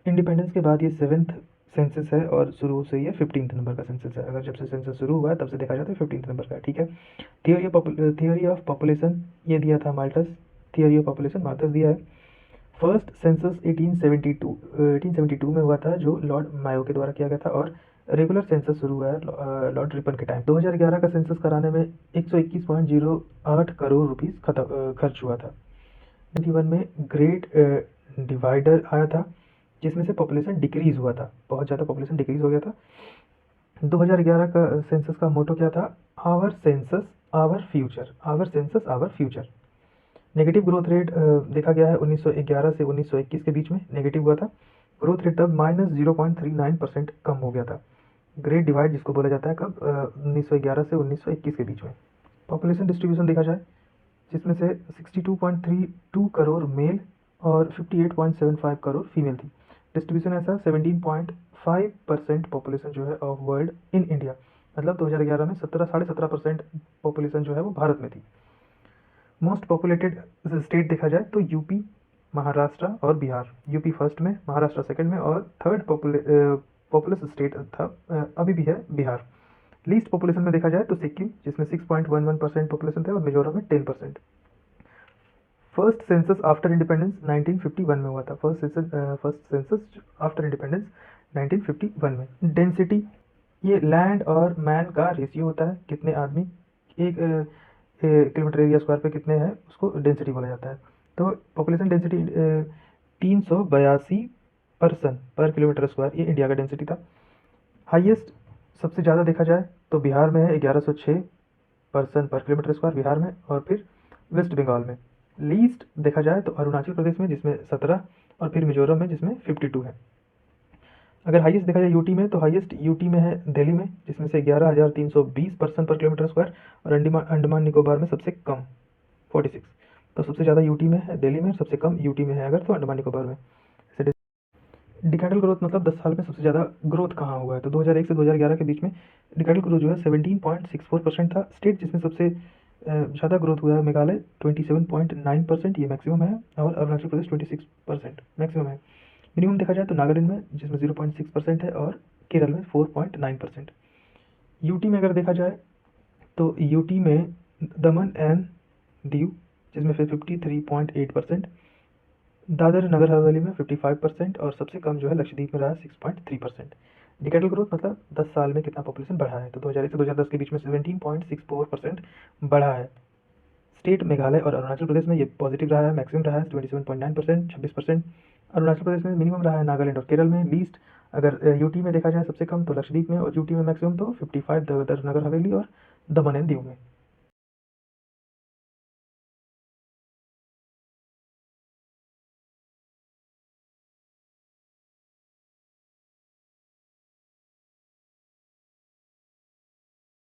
Independence के बाद ये 7th सेंसस है और शुरू से ये 15th नंबर का सेंसस है। अगर जब से सेंसस शुरू हुआ है तब से देखा जाए तो 15th नंबर का है, ठीक है। थियोरी ऑफ पॉपुलेशन ये दिया था माल्टस, थियोरी ऑफ पॉपुलेशन माल्टस दिया है। फर्स्ट सेंसस 1872 में हुआ था, जो लॉर्ड मायो के द्वारा किया गया था, और रेगुलर सेंसस शुरू हुआ है लॉर्ड रिपन के टाइम। 2011 का सेंसस कराने में 121.08 करोड़ रुपीस खर्च हुआ था। 91 में ग्रेट डिवाइडर आया था, जिसमें से पॉपुलेशन डिक्रीज हुआ था, बहुत ज़्यादा पॉपुलेशन डिक्रीज हो गया था। 2011 का सेंसस का मोटो क्या था? Our census our future, our census our future. Negative growth rate देखा गया है 1911 से 1921 के बीच में नेगेटिव हुआ था। ग्रोथ रेट तब -0.39% कम हो गया था। ग्रेट डिवाइड जिसको बोला जाता है कब? 1911 से 1921 के बीच में। पॉपुलेशन डिस्ट्रीब्यूशन देखा जाए, जिसमें से 62.32 करोड़ मेल और 58.75 करोड़ फीमेल थी। डिस्ट्रीब्यूशन ऐसा 17.5% पॉपुलेशन जो है ऑफ वर्ल्ड इन इंडिया, मतलब 2011 में 17.5% पॉपुलेशन जो है वो भारत में थी। मोस्ट पॉपुलेटेड स्टेट देखा जाए तो यूपी, महाराष्ट्र और बिहार। यूपी फर्स्ट में, महाराष्ट्र सेकंड में, और थर्ड पॉपुलस स्टेट था अभी भी है बिहार। लीस्ट पॉपुलेशन में देखा जाए तो सिक्किम, जिसमें 6.11% पॉपुलेशन थे, और मिजोरम में 10%। फर्स्ट सेंसस आफ्टर इंडिपेंडेंस 1951 में हुआ था। फर्स्ट सेंसस आफ्टर इंडिपेंडेंस 1951 में। डेंसिटी ये लैंड और मैन का रेशियो होता है, कितने आदमी एक किलोमीटर एरिया स्क्वायर पे कितने हैं, उसको डेंसिटी बोला जाता है। तो पॉपुलेशन डेंसिटी 382 पर्सन पर किलोमीटर स्क्वायर, ये इंडिया का डेंसिटी था। हाईएस्ट सबसे ज़्यादा देखा जाए तो बिहार में है, 1106 पर्सन पर किलोमीटर स्क्वायर बिहार में, और फिर वेस्ट बंगाल में। लीस्ट देखा जाए तो अरुणाचल प्रदेश में, जिसमें 17, और फिर मिजोरम में, जिसमें 52 है। अगर हाईएस्ट देखा जाए यूटी में, तो हाईएस्ट यूटी में है दिल्ली में, जिसमें से 11,320 पर्सन पर किलोमीटर स्क्वायर, और अंडमान निकोबार में सबसे कम 46। तो सबसे ज़्यादा यूटी में है दिल्ली में, सबसे कम यूटी में है अगर तो अंडमान निकोबार में। डिकैडल ग्रोथ मतलब 10 साल में सबसे ज़्यादा ग्रोथ कहाँ हुआ है, तो 2001 से 2011 के बीच में डिकैडल ग्रोथ जो है 17.64% था। स्टेट जिसमें सबसे ज़्यादा ग्रोथ हुआ है मेघालय 27.9%, ये मैक्सिमम है, और अरुणाचल प्रदेश 26% मैक्सिमम है। मिनिमम देखा जाए तो नागालैंड में, जिसमें 0.6% है, और केरल में 4.9%। यूटी में अगर देखा जाए तो यूटी में दमन एंड दीव, जिसमें फिर 53.8%, दादर नगर हवेली में 55%, और सबसे कम जो है लक्षद्वीप में रहा 6.3%। डिकैडल ग्रोथ मतलब 10 साल में कितना पॉपुलेशन बढ़ा है, तो 2001 से 2010 के बीच में 17.64% बढ़ा है। स्टेट मेघालय और अरुणाचल प्रदेश में ये पॉजिटिव रहा है, मैक्सिमम रहा है 27.9%, 26%। अरुणाचल प्रदेश में मिनिमम रहा है, नागालैंड और केरल में लीस्ट। अगर यूटी में देखा जाए सबसे कम तो लक्षद्वीप में, और यूटी में मैक्सिमम तो 55 दादर नगर हवेली और दमन एंड दीव में।